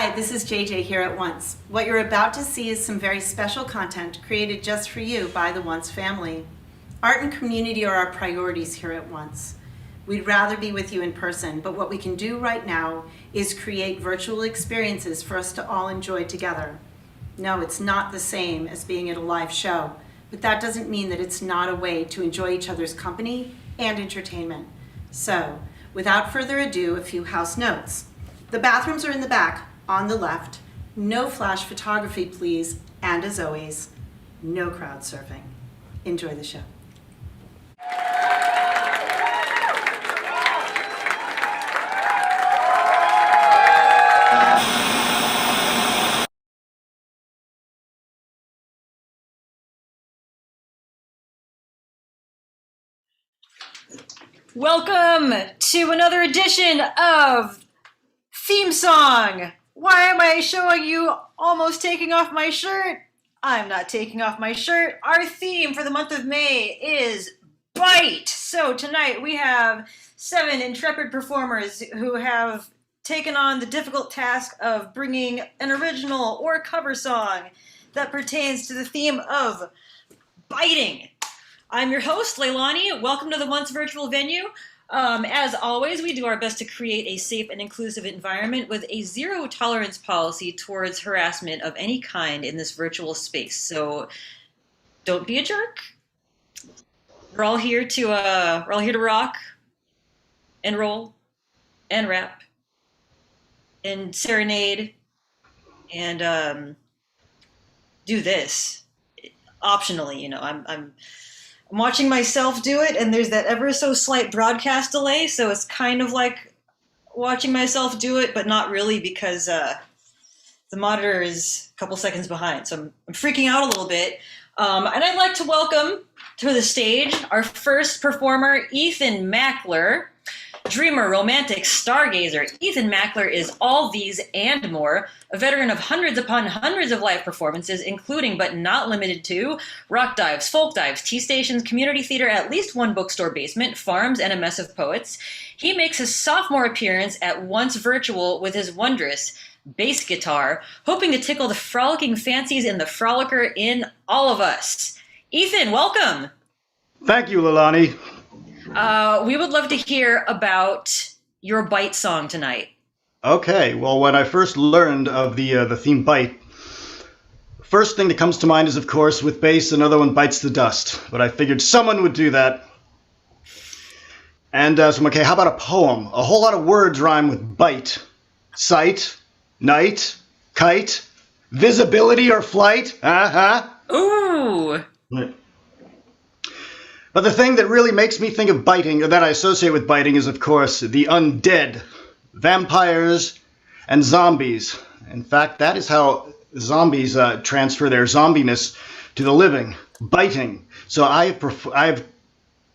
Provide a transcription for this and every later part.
Hi, this is JJ here at Once. What you're about to see is some very special content created just for you by the Once family. Art and community are our priorities here at Once. We'd rather be with you in person, but what we can do right now is create virtual experiences for us to all enjoy together. No, it's not the same as being at a live show, but that doesn't mean that it's not a way to enjoy each other's company and entertainment. So, without further ado, a few house notes. The bathrooms are in the back, on the left. No flash photography, please. And as always, no crowd surfing. Enjoy the show. Welcome to another edition of Theme Song. Why am I showing you almost taking off my shirt? I'm not taking off my shirt. Our theme for the month of May is Bite. So tonight we have 7 intrepid performers who have taken on the difficult task of bringing an original or cover song that pertains to the theme of biting. I'm your host, Leilani. Welcome to the Once virtual venue. As always, we do our best to create a safe and inclusive environment with a zero tolerance policy towards harassment of any kind in this virtual space. So don't be a jerk. We're all here to rock and roll and rap and serenade and do this optionally. You know, I'm watching myself do it, and there's that ever so slight broadcast delay, so it's kind of like watching myself do it, but not really, because the monitor is a couple seconds behind. So I'm freaking out a little bit. And I'd like to welcome to the stage our first performer, Ethan Mackler. Dreamer, romantic, stargazer, Ethan Mackler is all these and more, a veteran of hundreds upon hundreds of live performances, including but not limited to rock dives, folk dives, tea stations, community theater, at least one bookstore basement, farms, and a mess of poets. He makes his sophomore appearance at Once Virtual with his wondrous bass guitar, hoping to tickle the frolicking fancies in the frolicker in all of us. Ethan, welcome! Thank you, Leilani. We would love to hear about your Bite song tonight. Okay, well, when I first learned of the theme Bite, first thing that comes to mind is, of course, with bass, another one bites the dust. But I figured someone would do that. And so I'm okay, how about a poem? A whole lot of words rhyme with bite. Sight, night, kite, visibility or flight. Ooh! But the thing that really makes me think of biting, or that I associate with biting, is, of course, the undead, vampires, and zombies. In fact, that is how zombies transfer their zombiness to the living, biting. So I've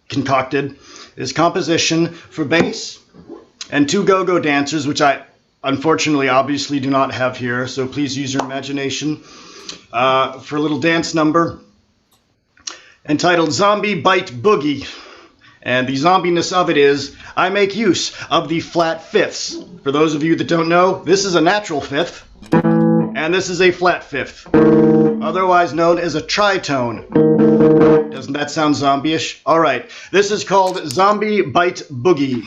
concocted this composition for bass and 2 go-go dancers, which I unfortunately obviously do not have here, so please use your imagination for a little dance number entitled Zombie Bite Boogie. And the zombiness of it is, I make use of the flat fifths. For those of you that don't know, this is a natural fifth, and this is a flat fifth, otherwise known as a tritone. Doesn't that sound zombie-ish? All right, this is called Zombie Bite Boogie.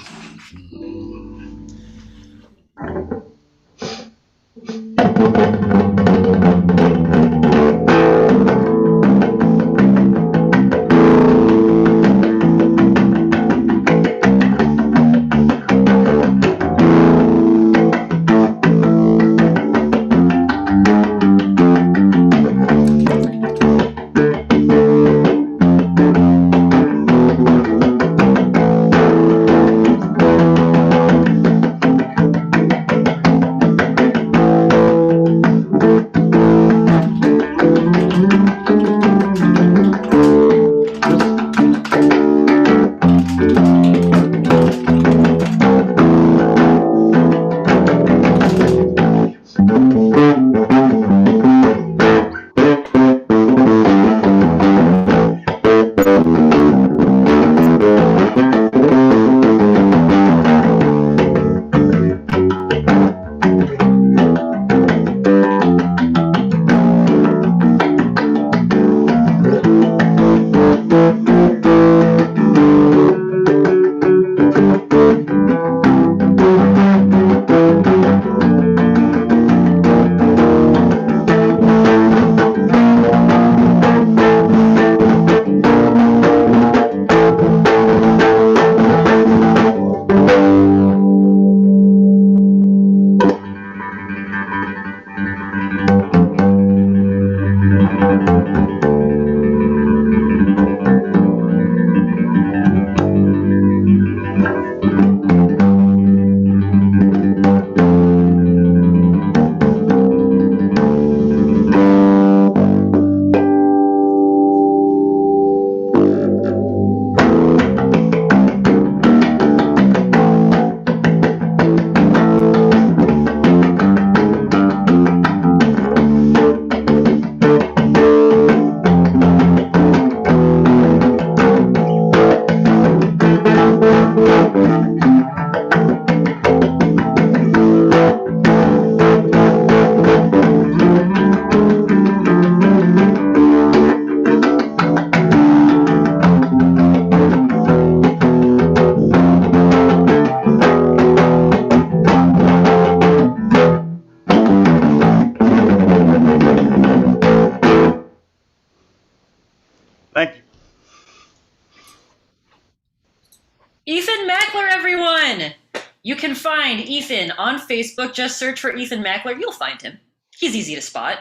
You can find Ethan on Facebook. Just search for Ethan Mackler. You'll find him. He's easy to spot.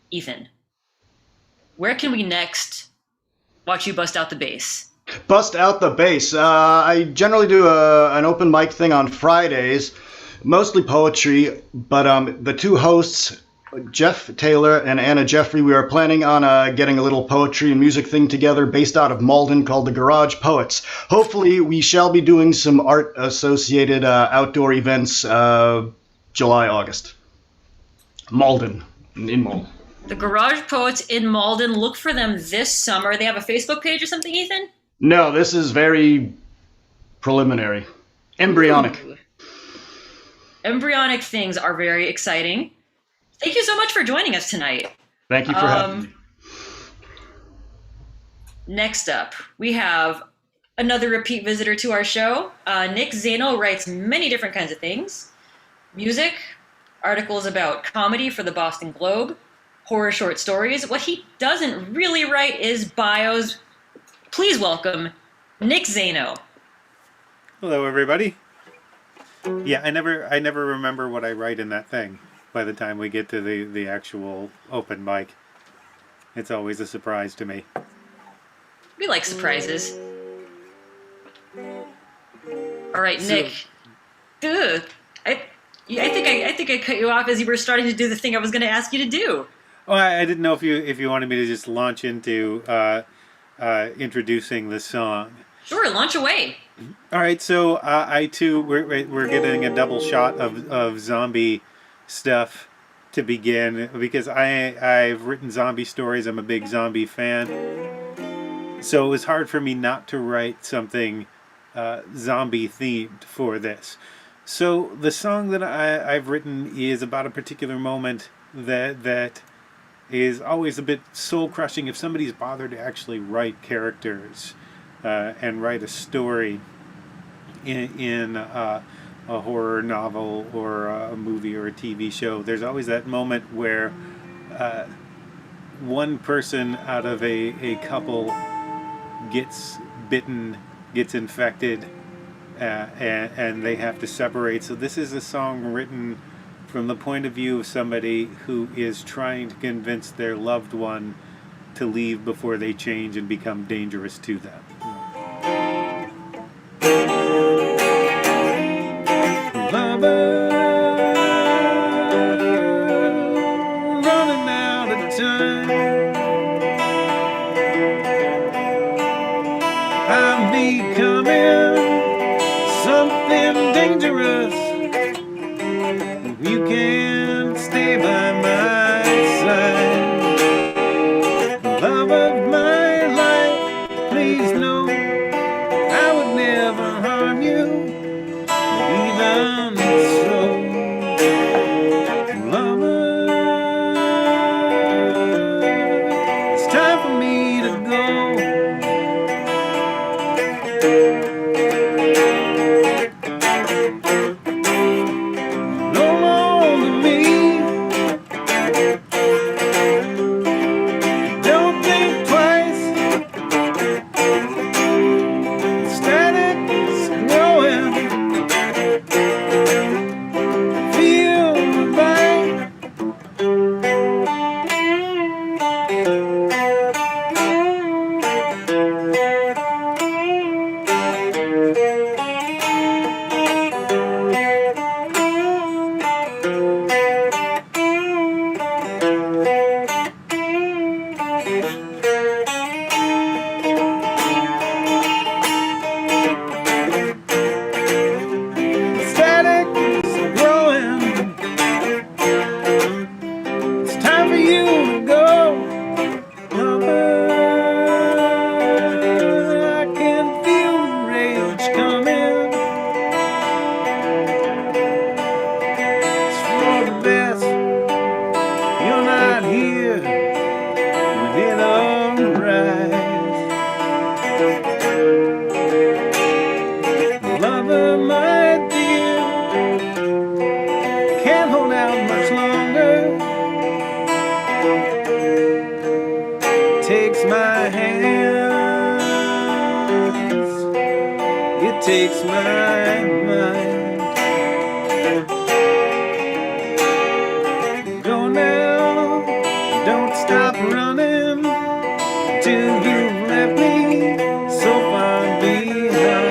Ethan, where can we next watch you bust out the bass? Bust out the bass. I generally do an open mic thing on Fridays, mostly poetry, but the two hosts, Jeff Taylor and Anna Jeffrey, we are planning on getting a little poetry and music thing together based out of Malden called the Garage Poets. Hopefully we shall be doing some art-associated outdoor events July, August. Malden, in Malden. The Garage Poets in Malden. Look for them this summer. They have a Facebook page or something, Ethan? No, this is very preliminary. Embryonic. Ooh. Embryonic things are very exciting. Thank you so much for joining us tonight. Thank you for having me. Next up, we have another repeat visitor to our show. Nick Zano writes many different kinds of things. Music, articles about comedy for the Boston Globe, horror short stories. What he doesn't really write is bios. Please welcome Nick Zano. Hello, everybody. Yeah, I never remember what I write in that thing by the time we get to the actual open mic. It's always a surprise to me. We like surprises. All right, Nick. Ugh. I think I cut you off as you were starting to do the thing I was going to ask you to do. Oh, I didn't know if you wanted me to just launch into introducing the song. Sure, launch away. All right, so I too we're getting a double shot of zombie stuff to begin because I've written zombie stories. I'm a big zombie fan, so it was hard for me not to write something zombie themed for this. So the song that I've written is about a particular moment that is always a bit soul crushing if somebody's bothered to actually write characters and write a story in a horror novel or a movie or a TV show. There's always that moment where one person out of a couple gets bitten, gets infected, and they have to separate. So this is a song written from the point of view of somebody who is trying to convince their loved one to leave before they change and become dangerous to them. Lover, running out of time. I'm becoming something dangerous. You can't stay by my side. Love of my life, please know I would never harm you. Even so, lover, it's time for me to go. No longer me. Don't think twice. Static's growing. Feel the bite. It takes my mind. Go now, don't stop running till you left me so far behind.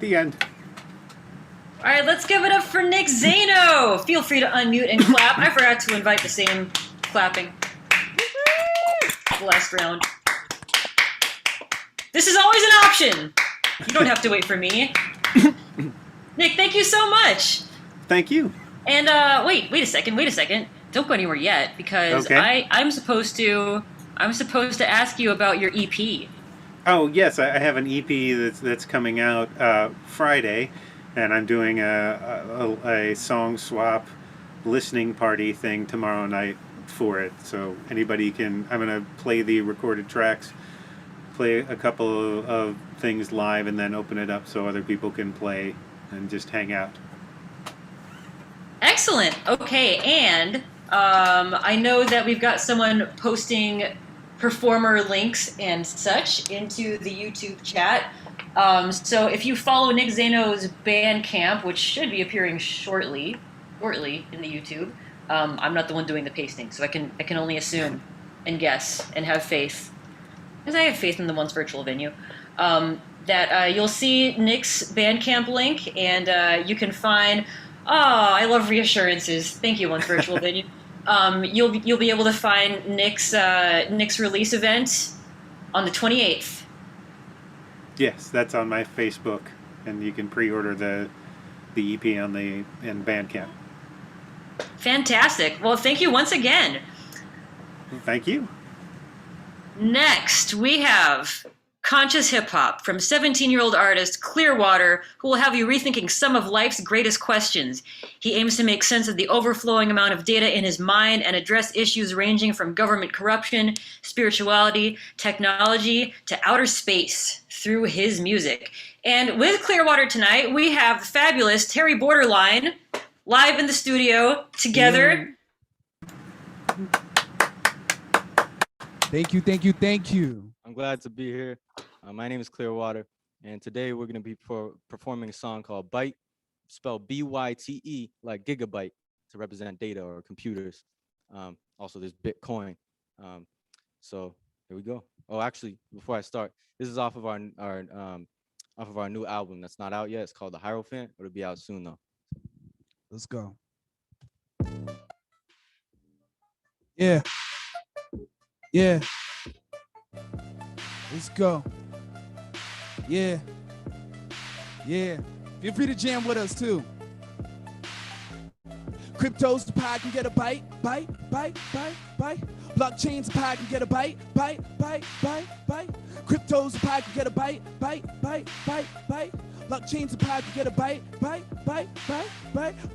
The end. All right, let's give it up for Nick Zano. Feel free to unmute and clap. I forgot to invite the same clapping. Last round. This is always an option. You don't have to wait for me. Nick, thank you so much. Thank you. And wait a second. Don't go anywhere yet, because Okay. I'm supposed to ask you about your EP. Oh yes, I have an EP that's coming out Friday, and I'm doing a song swap listening party thing tomorrow night for it. So anybody can. I'm gonna play the recorded tracks, play a couple of things live, and then open it up so other people can play and just hang out. Excellent. Okay, and I know that we've got someone posting performer links and such into the YouTube chat. So if you follow Nick Zano's Bandcamp, which should be appearing shortly in the YouTube, I'm not the one doing the pasting, so I can only assume and guess and have faith, because I have faith in the Once Virtual Venue, that you'll see Nick's Bandcamp link, and you can find. Oh, I love reassurances. Thank you, Once Virtual Venue. You'll be able to find Nick's release event on the 28th. Yes, that's on my Facebook, and you can pre-order the EP in Bandcamp. Fantastic. Well, thank you once again. Thank you. Next, we have Conscious Hip Hop from 17-year-old artist Clearwater, who will have you rethinking some of life's greatest questions. He aims to make sense of the overflowing amount of data in his mind and address issues ranging from government corruption, spirituality, technology, to outer space through his music. And with Clearwater tonight, we have the fabulous Terry Borderline live in the studio together. Thank you. I'm glad to be here. My name is Clearwater, and today we're going to be performing a song called Byte, spelled B-Y-T-E, like gigabyte, to represent data or computers. Also, there's Bitcoin. So here we go. Oh, actually, before I start, this is off of our new album that's not out yet. It's called The Hierophant. It'll be out soon, though. Let's go. Yeah. Let's go. Yeah. Feel free to jam with us too. Cryptos, the pie can get a bite. Blockchains, the pie can get a bite. Cryptos, the pie can get a bite. Blockchains, the pie can get a bite.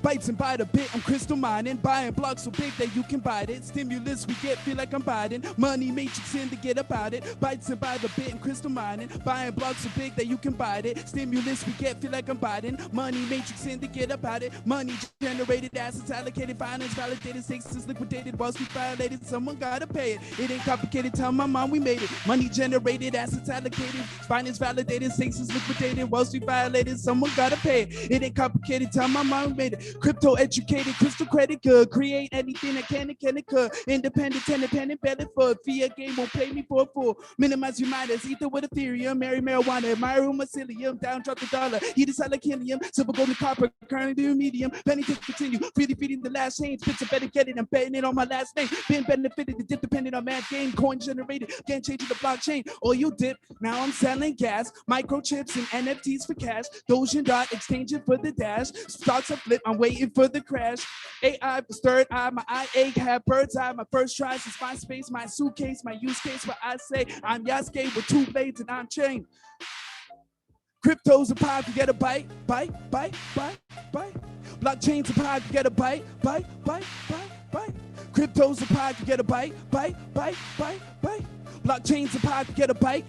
Bites and by the bit, I'm crystal mining. Buying blocks so big that you can bite it. Stimulus we get, feel like I'm biting. Money matrix in to get about it. Bites and by the bit, I'm crystal mining. Buying blocks so big that you can bite it. Stimulus we get, feel like I'm biting. Money matrix in to get about it. Money generated, assets allocated, finance validated, sixes liquidated, Wall Street violated. Someone gotta pay it. It ain't complicated, tell my mom we made it. Money generated, assets allocated, finance validated, sixes liquidated, Wall Street violated. violated, someone gotta pay it. It ain't complicated, tell my mom made it. Crypto educated, crystal credit good. Create anything that can it could. Independent, independent, belly foot. Fiat game won't pay me for a fool. Minimize your mind as ether with Ethereum. Marry marijuana, admire mycelium. Down, drop the dollar. Heat is like helium. Silver, gold, and copper. Currently medium. Penny to continue. Freely feeding the last change. Bits of better get it. I'm betting it on my last name. Been benefited. The dip depending on math game. Coin generated. Can't change the blockchain. Or you dip. Now I'm selling gas. Microchips and NFTs for cash. Doge and dot. Exchanging for the dash. Stocks are flip. I'm waiting for the crash. AI was third eye. My eye ache. Have bird's eye. My first try since my space. My suitcase. My use case. Where I say I'm Yasuke with 2 blades and I'm chained. Crypto's a pie, you get a bite. Blockchain's a pie, you get a bite. Crypto's a pie, you get a bite. Blockchain's a pie, you get a bite.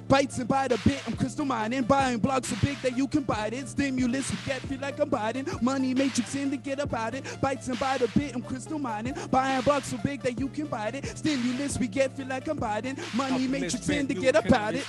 Bites and by the bit, I'm crystal mining. Buying blocks so big that you can bite it. Stimulus, we get feel like I'm biting. Money matrix in to get about it. Bites and by the bit, I'm crystal mining. Buying blocks so big that you can bite it. Stimulus, we get feel like I'm biting. Money matrix in to get about it.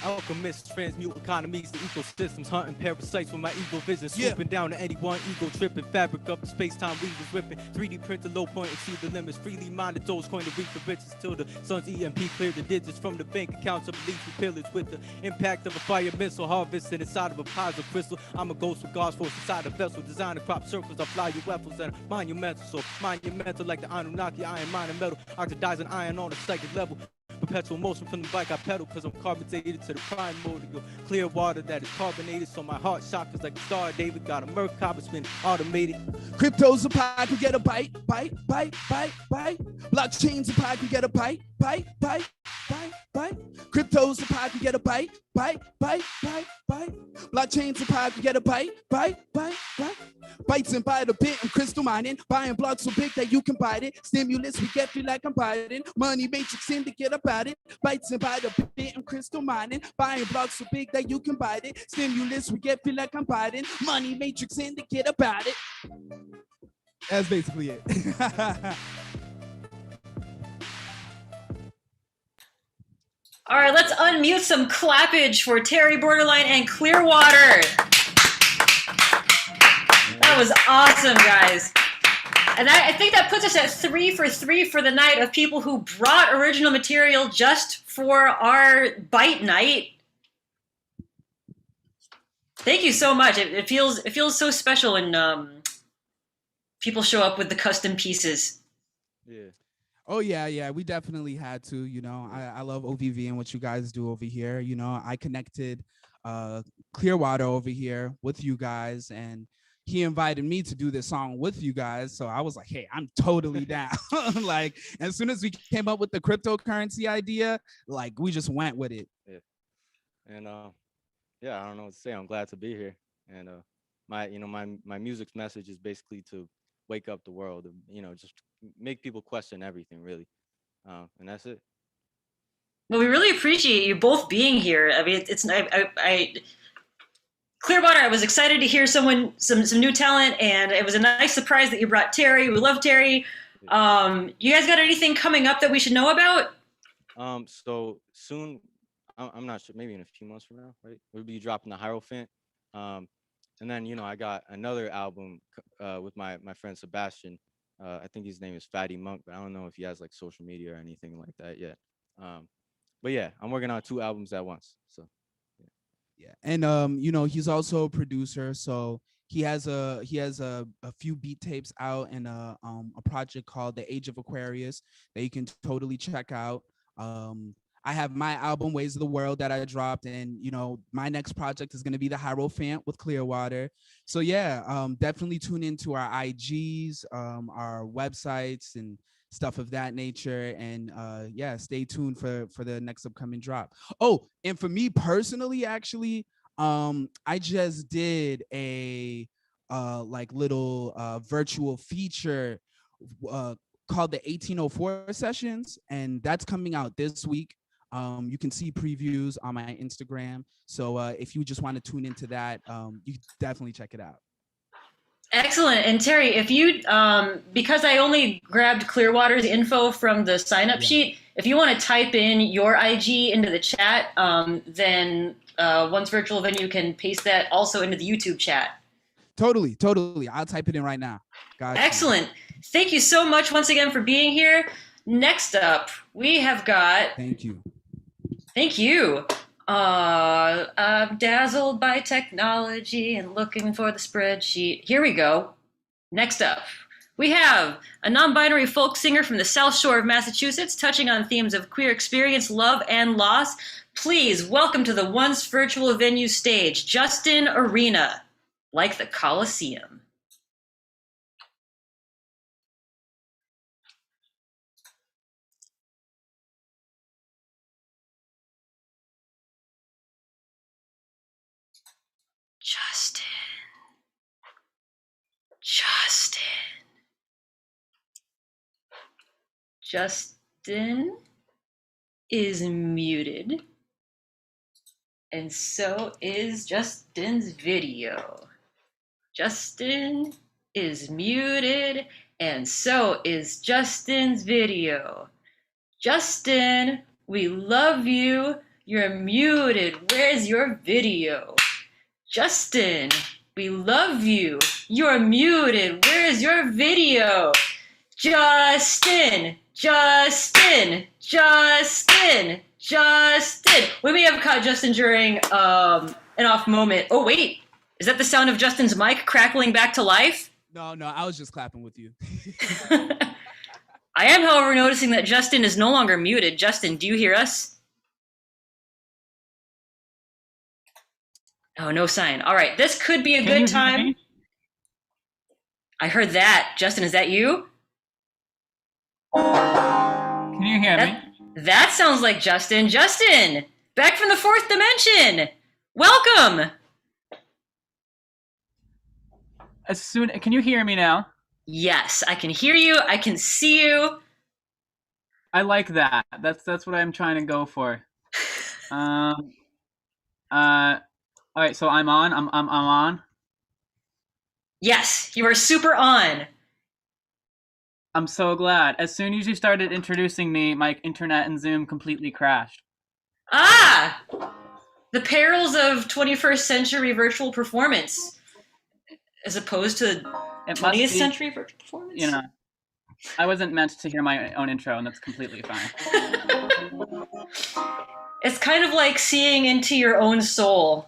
Alchemists transmute economies to ecosystems, hunting parasites with my ego vision, swooping down to anyone, ego tripping, fabric up the space-time weavers ripping, 3D printer low point exceed the limits, freely minded those coin to reap the riches till the sun's EMP clear the digits from the bank accounts of lethal pillage with the impact of a fire missile harvesting inside of a positive crystal. I'm a ghost with God's force inside a vessel, design to crop circles, I fly your weapons and monumental, so monumental like the Anunnaki, iron, mine and metal, oxidizing iron on a psychic level. Perpetual motion from the bike I pedal cause I'm carbonated to the prime mode of your clear water that is carbonated so my heart chakras like the Star of David got a Merc copper spin automated. Crypto's a pie, can get a bite. Blockchain's a pie, can get a bite. Crypto's a pie, can get a bite. Blockchain's a pie, can get a bite. Bites and by the bit, I'm crystal mining. Buying blocks so big that you can bite it. Stimulus, we get feel like I'm biting. Money matrix in to get about it. Bites and by the bit, I'm crystal mining. Buying blocks so big that you can bite it. Stimulus, we get feel like I'm biting. Money matrix in to get about it. That's basically it. All right, let's unmute some clappage for Terry Borderline and Clearwater. That was awesome, guys. And I think that puts us at 3 for 3 for the night of people who brought original material just for our bite night. Thank you so much. It feels so special when people show up with the custom pieces. Yeah. Oh yeah, we definitely had to, you know. I love OVV and what you guys do over here. You know, I connected Clearwater over here with you guys, and he invited me to do this song with you guys. So I was like, hey, I'm totally down. Like, as soon as we came up with the cryptocurrency idea, like we just went with it. Yeah. And yeah, I don't know what to say. I'm glad to be here. And my music's message is basically to wake up the world, you know, just make people question everything, really. And that's it. Well, we really appreciate you both being here. I mean, Clearwater, I was excited to hear some new talent, and it was a nice surprise that you brought Terry. We love Terry. You guys got anything coming up that we should know about? So soon, I'm not sure, maybe in a few months from now, right? We'll be dropping the Hierophant. And then, you know, I got another album with my friend Sebastian. I think his name is Fatty Monk, but I don't know if he has like social media or anything like that yet. But yeah, I'm working on 2 albums at once. So yeah. And you know, he's also a producer, so he has a few beat tapes out and a project called The Age of Aquarius that you can totally check out. I have my album Ways of the World that I dropped, and you know, my next project is going to be the Hierophant with Clearwater. So yeah, definitely tune into our IGs, our websites and stuff of that nature, and yeah, stay tuned for the next upcoming drop. Oh, and for me personally, actually, I just did a like little virtual feature called the 1804 sessions, and that's coming out this week. You can see previews on my Instagram. So if you just want to tune into that, you can definitely check it out. Excellent. And Terry, if you, because I only grabbed Clearwater's info from the sign-up sheet, If you want to type in your IG into the chat, then Once Virtual Venue can paste that also into the YouTube chat. Totally. I'll type it in right now. Gotcha. Excellent. Thank you so much once again for being here. Next up, we have got... Thank you. Thank you. I'm dazzled by technology and looking for the spreadsheet. Here we go. Next up, we have a non-binary folk singer from the South Shore of Massachusetts, touching on themes of queer experience, love, and loss. Please welcome to the Once Virtual Venue stage, Justin Arena, like the Coliseum. Justin is muted, and so is Justin's video. Justin is muted, and so is Justin's video. Justin, we love you. You're muted. Where's your video? Justin, we love you. You're muted. Where's your video? Justin. We may have caught Justin during an off moment. Oh, wait. Is that the sound of Justin's mic crackling back to life? No, I was just clapping with you. I am, however, noticing that Justin is no longer muted. Justin, do you hear us? Oh, no sign. All right, this could be a good time. I heard that. Justin, is that you? Can you hear me? That sounds like Justin. Justin, back from the fourth dimension. Welcome. Can you hear me now? Yes, I can hear you. I can see you. I like that. That's what I'm trying to go for. All right, so I'm on. I'm on. Yes, you are super on. I'm so glad. As soon as you started introducing me, my internet and Zoom completely crashed. Ah! The perils of 21st century virtual performance, as opposed to 20th century virtual performance. You know, I wasn't meant to hear my own intro, and that's completely fine. It's kind of like seeing into your own soul.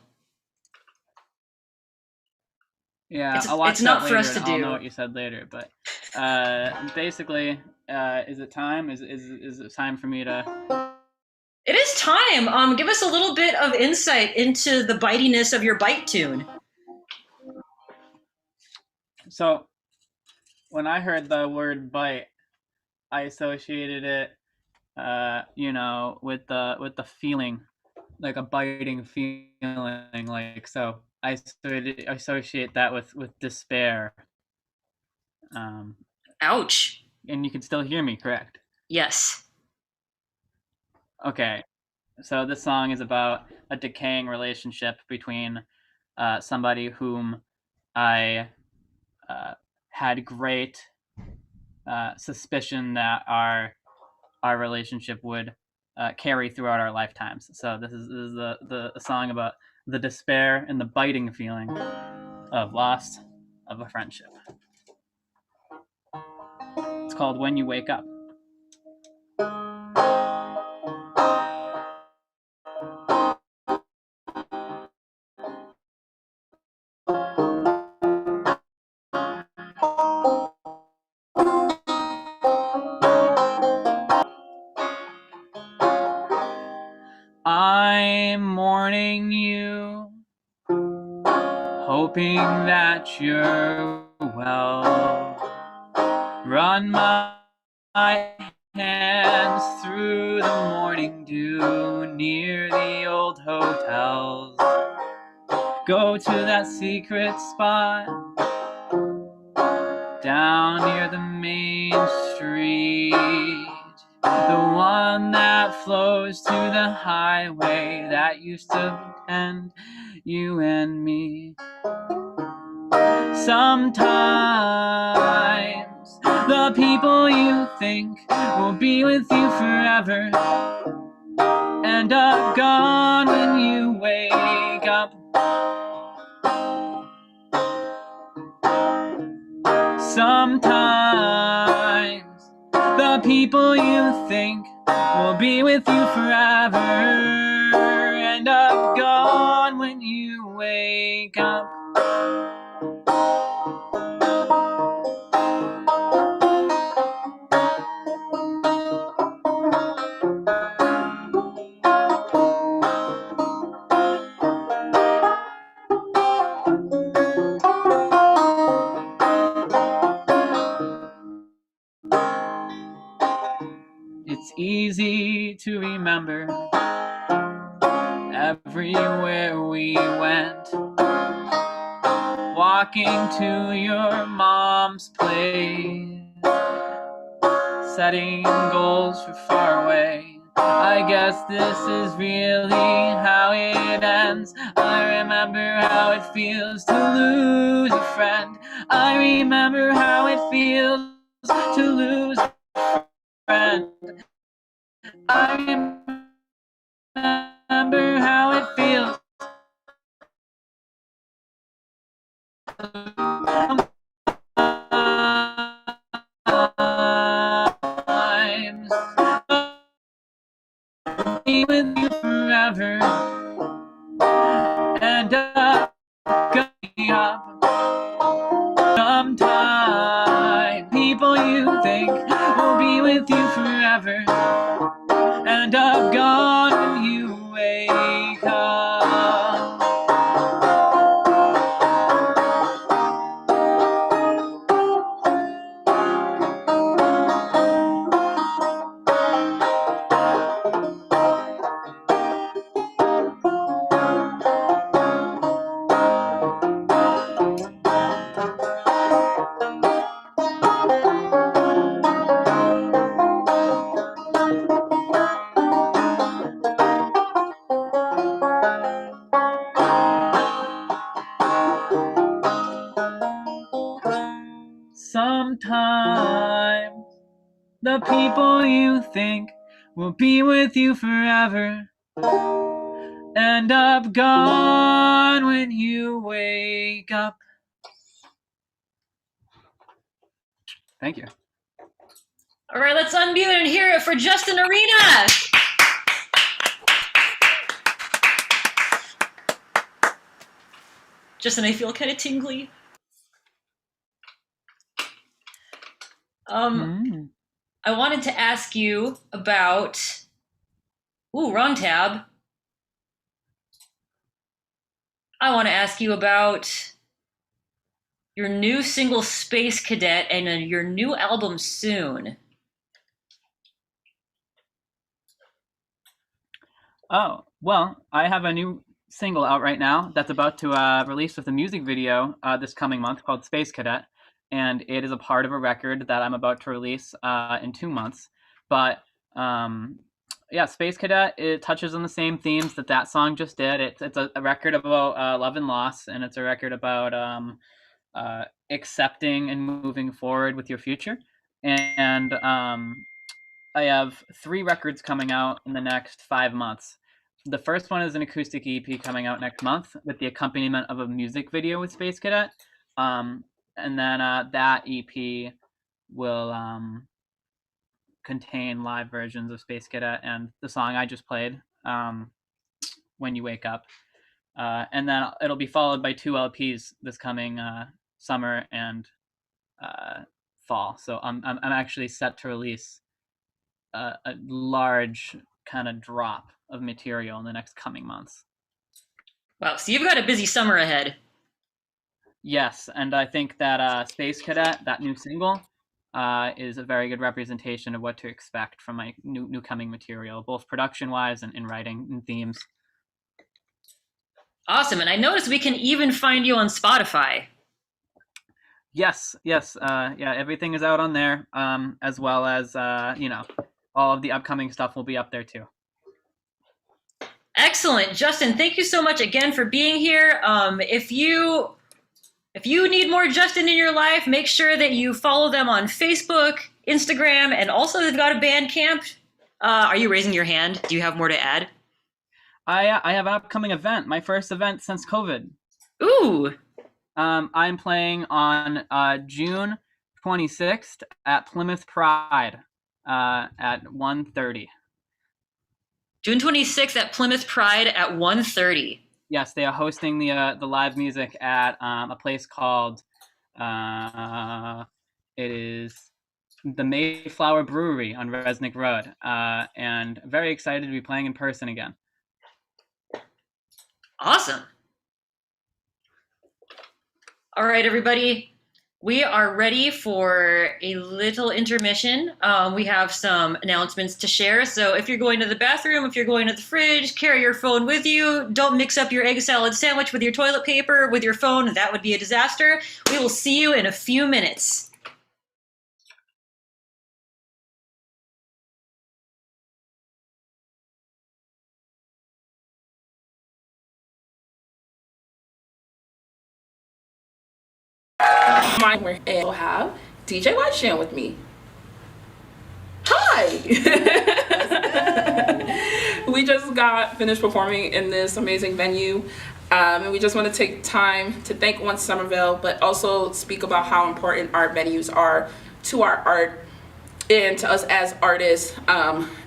Yeah, I'll watch it's not that for later, us to and do. I'll know what you said later, but basically, is it time? Is it time for me to? It is time. Give us a little bit of insight into the bitiness of your bite tune. So, when I heard the word bite, I associated it, with the feeling, like a biting feeling, like so. I associate that with despair. Ouch. And you can still hear me, correct? Yes. Okay. So this song is about a decaying relationship between somebody whom I had great suspicion that our relationship would carry throughout our lifetimes. So this is the song about the despair and the biting feeling of loss of a friendship. It's called When You Wake Up. I'm mourning you, hoping that you're well. Run my hands through the morning dew near the old hotels. Go to that secret spot down near the main street, the one that flows to the highway that used to end you and me. Sometimes the people you think will be with you forever end up gone when you wake up. Sometimes the people you think will be with you forever end up gone when you wake up. It's easy to remember everywhere we went, walking to your mom's place, setting goals for far away. I guess this is really how it ends. I remember how it feels to lose a friend. I remember how it feels to lose a friend. I remember how it feels. Times be with you forever and going up. Sometime people you think will be with you forever end up gone when you wake up. Sometimes the people you think will be with you forever end up gone when you wake up. Thank you. All right, let's unmute and hear it for Justin Arena. Justin, I feel kind of tingly. I wanted to ask you about. Ooh, wrong tab. I want to ask you about your new single Space Cadet and your new album Soon. Oh, well, I have a new single out right now that's about to release with a music video this coming month called Space Cadet. And it is a part of a record that I'm about to release in 2 months. But yeah, Space Cadet, it touches on the same themes that song just did. It's a record about love and loss, and it's a record about accepting and moving forward with your future. And I have 3 records coming out in the next 5 months. The first one is an acoustic EP coming out next month with the accompaniment of a music video with Space Cadet. And then that EP will contain live versions of Space Cadet and the song I just played, When You Wake Up. And then it'll be followed by 2 LPs this coming summer and fall. So I'm actually set to release a large kind of drop of material in the next coming months. Wow, so you've got a busy summer ahead. Yes, and I think that Space Cadet, that new single, is a very good representation of what to expect from my new coming material, both production-wise and in writing and themes. Awesome, and I noticed we can even find you on Spotify. Yes, yeah, everything is out on there, as well as, all of the upcoming stuff will be up there too. Excellent. Justin, thank you so much again for being here. If you If you need more Justin in your life, make sure that you follow them on Facebook, Instagram, and also they've got a Bandcamp. Are you raising your hand? Do you have more to add? I have an upcoming event, my first event since COVID. Ooh. I'm playing on June 26th at Plymouth Pride at 1:30. June 26th at Plymouth Pride at 1:30. Yes, they are hosting the live music at a place called it is the Mayflower Brewery on Resnick Road, and very excited to be playing in person again. Awesome. All right, everybody. We are ready for a little intermission. We have some announcements to share. So if you're going to the bathroom, if you're going to the fridge, carry your phone with you. Don't mix up your egg salad sandwich with your toilet paper, with your phone. That would be a disaster. We will see you in a few minutes. And we'll have DJ Whiteshan with me. Hi! We just got finished performing in this amazing venue, and we just want to take time to thank Once Somerville, but also speak about how important art venues are to our art and to us as artists.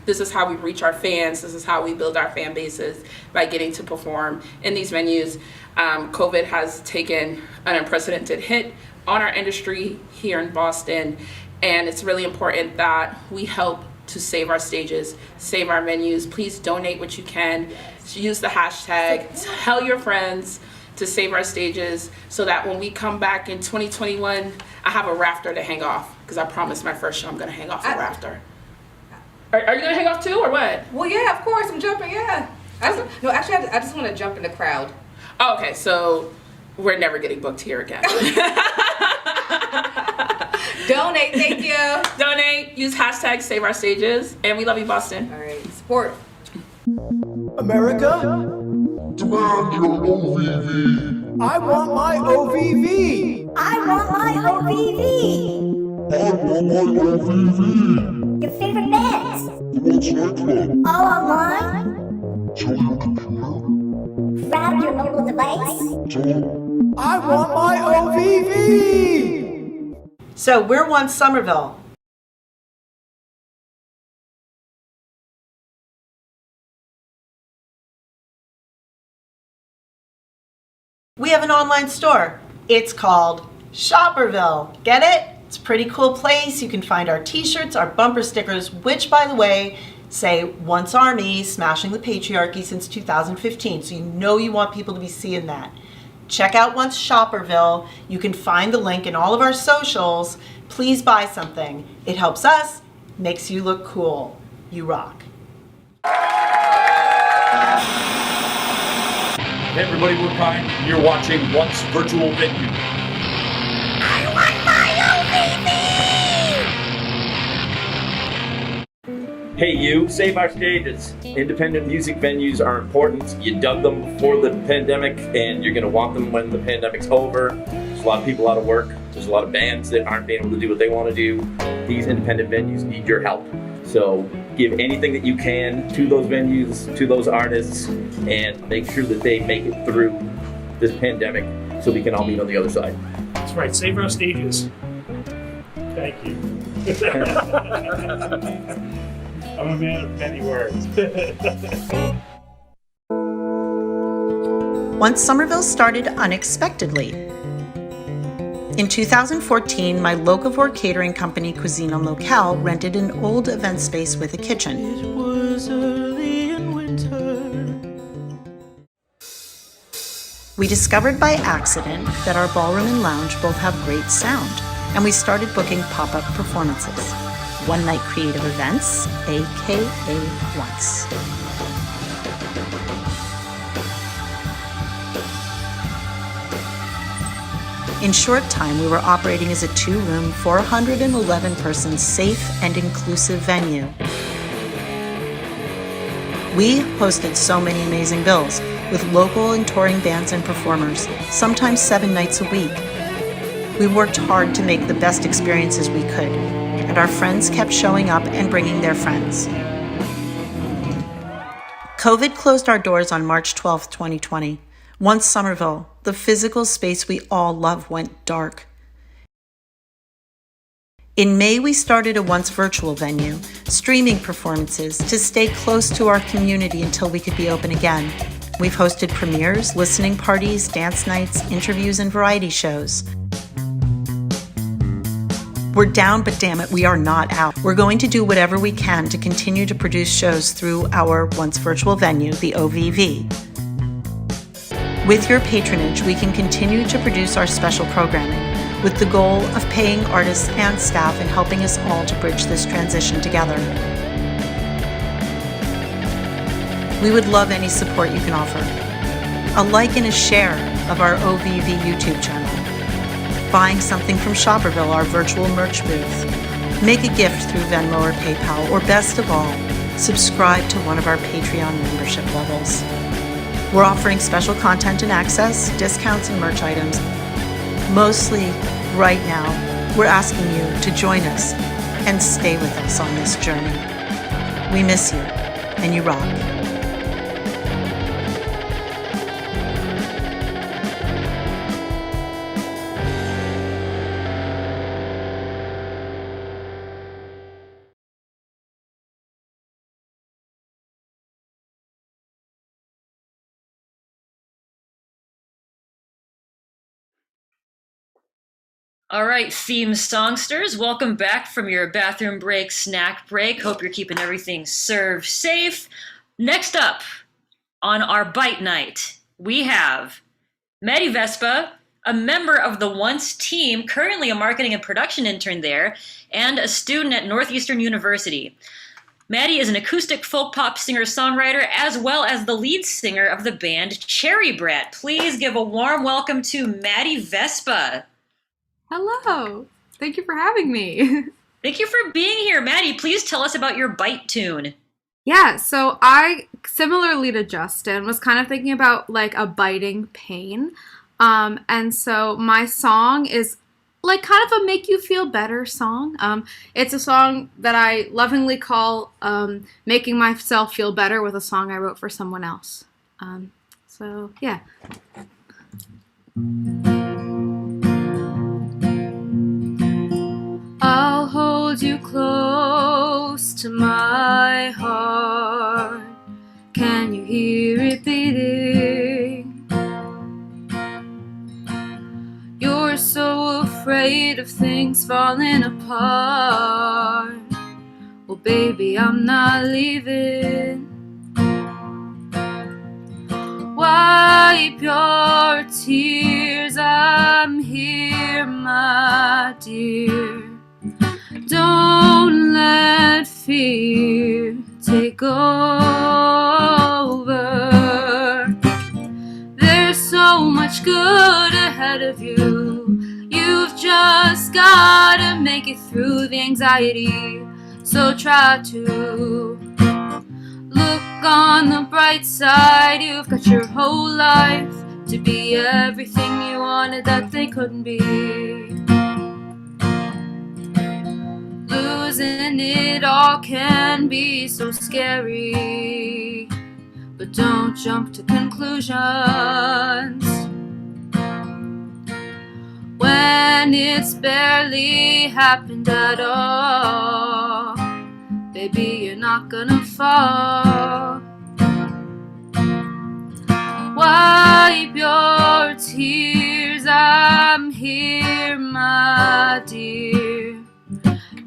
This is how we reach our fans. This is how we build our fan bases, by getting to perform in these venues. COVID has taken an unprecedented hit on our industry here in Boston, and it's really important that we help to save our stages, save our venues. Please donate what you can. Use the hashtag, tell your friends to save our stages, so that when we come back in 2021, I have a rafter to hang off, because I promised my first show I'm gonna hang off a rafter. Are you gonna hang off too, or what? Well, yeah, of course, I'm jumping, yeah. No, actually, I just want to jump in the crowd. Oh, okay, so we're never getting booked here again. Donate, thank you. Donate, use hashtag save our stages, and we love you, Boston. All right, support. America? Demand your OVV. I want my OVV. I want my OVV. I want my OVV. Your favorite bands. The World's Nightclub. All online. Tell your computer. Grab your mobile device. I want my OVV. So we're Once Somerville. We have an online store. It's called Shopperville. Get it? It's a pretty cool place. You can find our t-shirts, our bumper stickers, which, by the way, say Once Army, smashing the patriarchy since 2015. So you know you want people to be seeing that. Check out Once Shopperville. You can find the link in all of our socials. Please buy something. It helps us, makes you look cool. You rock. Hey everybody, we're Pine. You're watching Once Virtual Venue. I want my OVV. Hey you, save our stages. Independent music venues are important. You dug them before the pandemic, and you're gonna want them when the pandemic's over. There's a lot of people out of work. There's a lot of bands that aren't being able to do what they want to do. These independent venues need your help. So give anything that you can to those venues, to those artists, and make sure that they make it through this pandemic so we can all meet on the other side. That's right, save our stages. Thank you. I'm a man of many words. Once Somerville started unexpectedly. In 2014, my locavore catering company Cuisine en Locale rented an old event space with a kitchen. It was early in winter. We discovered by accident that our ballroom and lounge both have great sound, and we started booking pop-up performances. One-night creative events, aka Once. In short time, we were operating as a 2-room, 411-person safe and inclusive venue. We hosted so many amazing bills with local and touring bands and performers, sometimes 7 nights a week. We worked hard to make the best experiences we could, and our friends kept showing up and bringing their friends. COVID closed our doors on March 12, 2020. Once Somerville, the physical space we all love, went dark. In May, we started a once virtual venue, streaming performances to stay close to our community until we could be open again. We've hosted premieres, listening parties, dance nights, interviews, and variety shows. We're down, but damn it, we are not out. We're going to do whatever we can to continue to produce shows through our once virtual venue, the OVV. With your patronage, we can continue to produce our special programming with the goal of paying artists and staff and helping us all to bridge this transition together. We would love any support you can offer. A like and a share of our OVV YouTube channel. Buying something from Shopperville, our virtual merch booth. Make a gift through Venmo or PayPal, or best of all, subscribe to one of our Patreon membership levels. We're offering special content and access, discounts and merch items. Mostly, right now, we're asking you to join us and stay with us on this journey. We miss you, and you rock. All right, theme songsters, welcome back from your bathroom break, snack break. Hope you're keeping everything served safe. Next up, on our bite night, we have Maddie Vespa, a member of the Once team, currently a marketing and production intern there, and a student at Northeastern University. Maddie is an acoustic folk pop singer-songwriter, as well as the lead singer of the band Cherry Brat. Please give a warm welcome to Maddie Vespa. Hello. Thank you for having me. Thank you for being here. Maddie, please tell us about your bite tune. Yeah, so I, similarly to Justin, was kind of thinking about like a biting pain. And so my song is like kind of a make you feel better song. It's a song that I lovingly call Making Myself Feel Better, with a song I wrote for someone else. So yeah. I'll hold you close to my heart. Can you hear it beating? You're so afraid of things falling apart. Well, baby, I'm not leaving. Wipe your tears, I'm here, my dear. Don't let fear take over. There's so much good ahead of you. You've just gotta make it through the anxiety. So try to look on the bright side. You've got your whole life to be everything you wanted that they couldn't be. Losing it all can be so scary, but don't jump to conclusions when it's barely happened at all. Baby, you're not gonna fall. Wipe your tears, I'm here, my dear.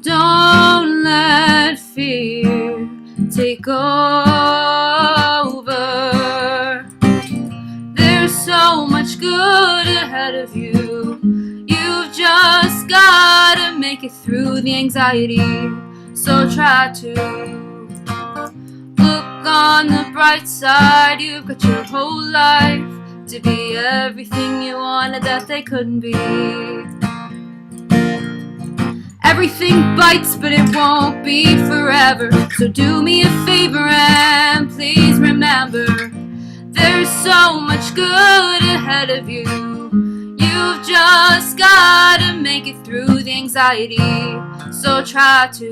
Don't let fear take over. There's so much good ahead of you. You've just gotta make it through the anxiety. So try to look on the bright side. You've got your whole life to be everything you wanted that they couldn't be. Everything bites, but it won't be forever. So do me a favor and please so much good ahead of you. You've just gotta make it through the anxiety. So try to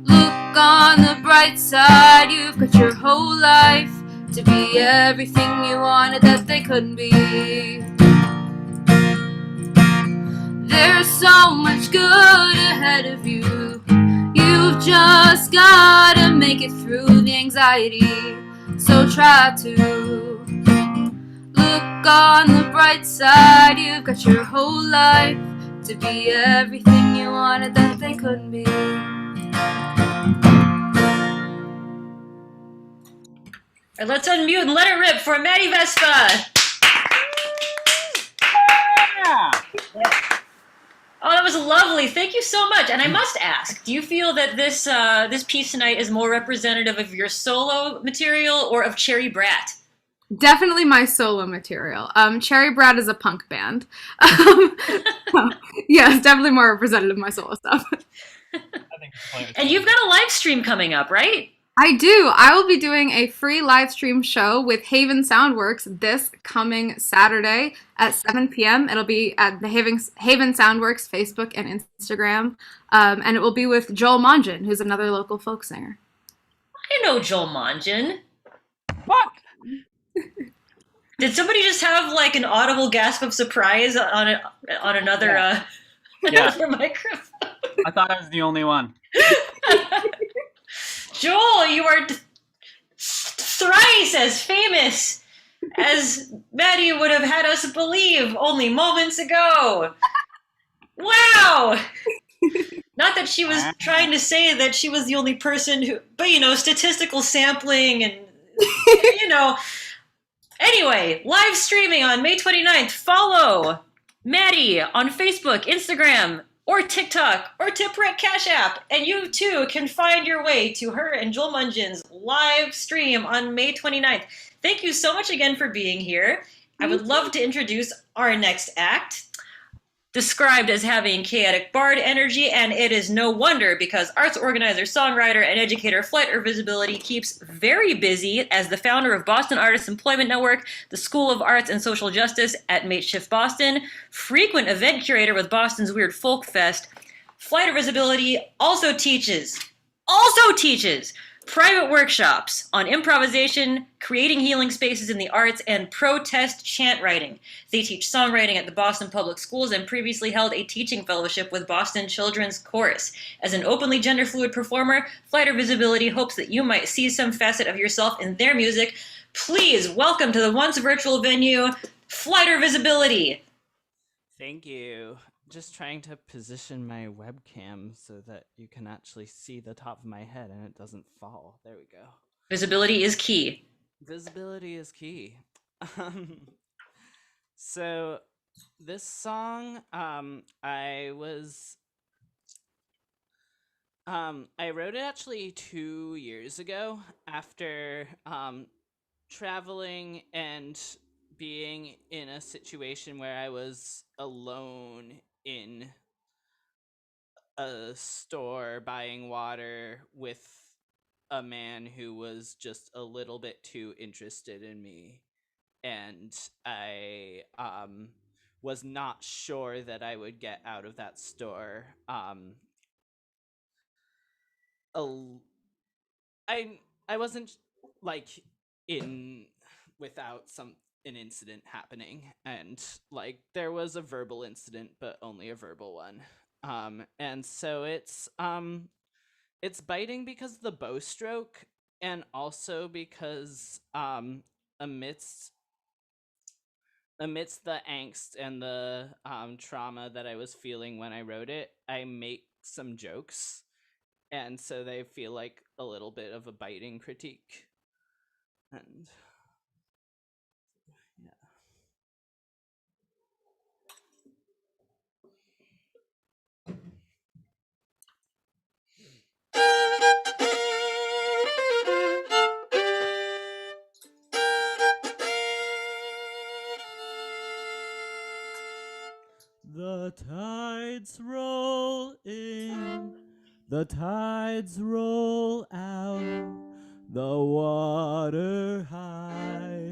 look on the bright side. You've got your whole life to be everything you wanted that they couldn't be. There's so much good ahead of you. You've just gotta make it through the anxiety. So try to look on the bright side. You've got your whole life to be everything you wanted that they couldn't be. All right, let's unmute and let it rip for Maddie Vespa. Oh, that was lovely. Thank you so much. And I must ask, do you feel that this this piece tonight is more representative of your solo material or of Cherry Brat? Definitely my solo material. Cherry Brat is a punk band. Yeah, it's definitely more representative of my solo stuff. And you've got a live stream coming up, right? I do. I will be doing a free live stream show with Haven Soundworks this coming Saturday at 7 p.m. It'll be at the Haven Soundworks Facebook and Instagram. And it will be with Joel Mongen, who's another local folk singer. I know Joel Mongen. What? Did somebody just have like an audible gasp of surprise on another another microphone? I thought I was the only one. Joel, you are thrice as famous as Maddie would have had us believe only moments ago. Wow! Not that she was trying to say that she was the only person who, but you know, statistical sampling and, you know. Anyway, live streaming on May 29th. Follow Maddie on Facebook, Instagram, or TikTok, or Tipret Cash App, and you too can find your way to her and Joel Mungen's live stream on May 29th. Thank you so much again for being here. I would love to introduce our next act. Described as having chaotic bard energy, and it is no wonder because arts organizer, songwriter, and educator Flight or Visibility keeps very busy as the founder of Boston Artists Employment Network, the School of Arts and Social Justice at Mateshift Boston, frequent event curator with Boston's Weird Folk Fest. Flight or Visibility also teaches private workshops on improvisation, creating healing spaces in the arts, and protest chant writing. They teach songwriting at the Boston Public Schools and previously held a teaching fellowship with Boston Children's Chorus. As an openly gender fluid performer, Flight or Visibility hopes that you might see some facet of yourself in their music. Please welcome to the once virtual venue, Flight or Visibility. Thank you. Just trying to position my webcam so that you can actually see the top of my head and it doesn't fall. There we go. Visibility is key. Visibility is key. So this song, I wrote it actually 2 years ago after traveling and being in a situation where I was alone in a store buying water with a man who was just a little bit too interested in me, and I was not sure that I would get out of that store. I wasn't like in without an incident happening, and like there was a verbal incident but only a verbal one, and so it's biting because of the bow stroke, and also because amidst the angst and the trauma that I was feeling when I wrote it, I make some jokes, and so they feel like a little bit of a biting critique. And the tides roll in, the tides roll out, the water hides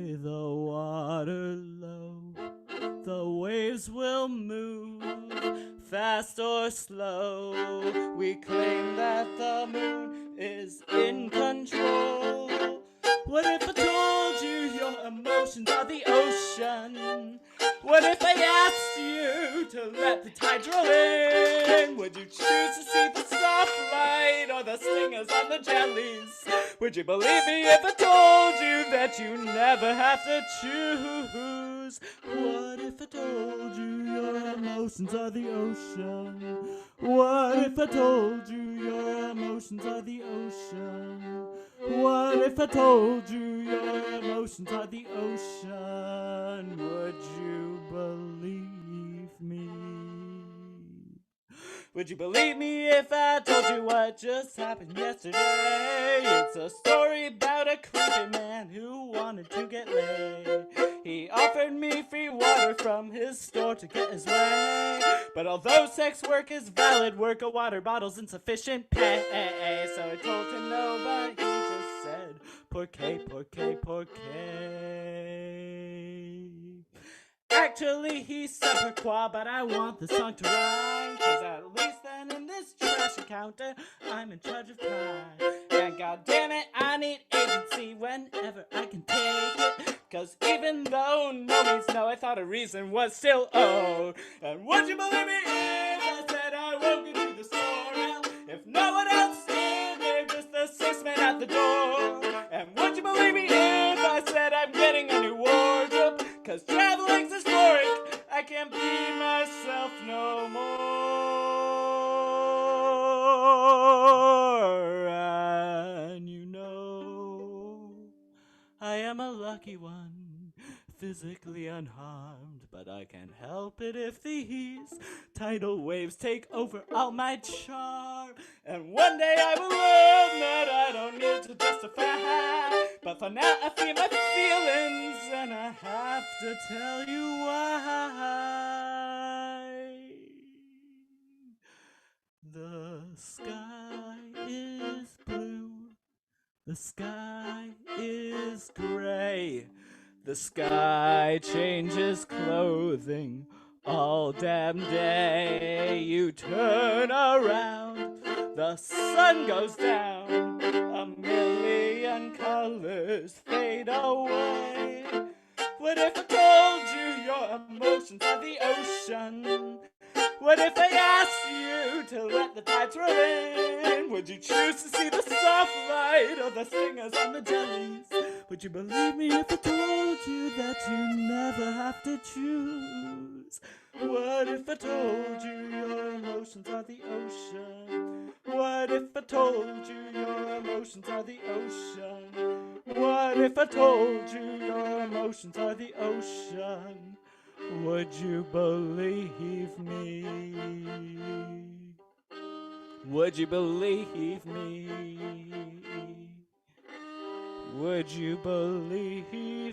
in control? What if I told you your emotions are the ocean? What if I asked you to let the tide roll in? Would you choose to see the soft light or the stingers on the jellies? Would you believe me if I told you that you never have to choose? What if I told you your emotions are the ocean? What if I told you your emotions are the ocean? What if I told you your emotions are the ocean? Would you believe me? Would you believe me if I told you what just happened yesterday? It's a story about a creepy man who wanted to get laid. He offered me free water from his store to get his way. But although sex work is valid work, a water bottle's insufficient pay. So I told him no, but he just said, porque, porque. Actually, he said pourquoi, but I want the song to rhyme. Cause at least then in this trash encounter, I'm in charge of time. And goddammit, I need agency whenever I can take it. Cause even though no means no, I thought a reason was still owed. And would you believe me if I said I won't get to the store now? If no one else did, they're just the 6 men at the door. And would you believe me if I said I'm getting a new wardrobe? Cause traveling's historic, I can't be myself no more. And you know, I am a lucky one, physically unharmed, but I can't help it if these tidal waves take over all my charm. And one day I will learn that I don't need to justify, but for now I feel my feelings and I have to tell you why. The sky is blue, the sky is gray. The sky changes clothing all damn day. You turn around, the sun goes down, a million colors fade away. What if I told you your emotions are the ocean? What if I asked you to let the tides roll in? Would you choose to see the soft light or the stingers on the jellies? Would you believe me if I told you that you never have to choose? What if I told you your emotions are the ocean? What if I told you your emotions are the ocean? What if I told you your emotions are the ocean? Would you believe me? Would you believe me? Would you believe me?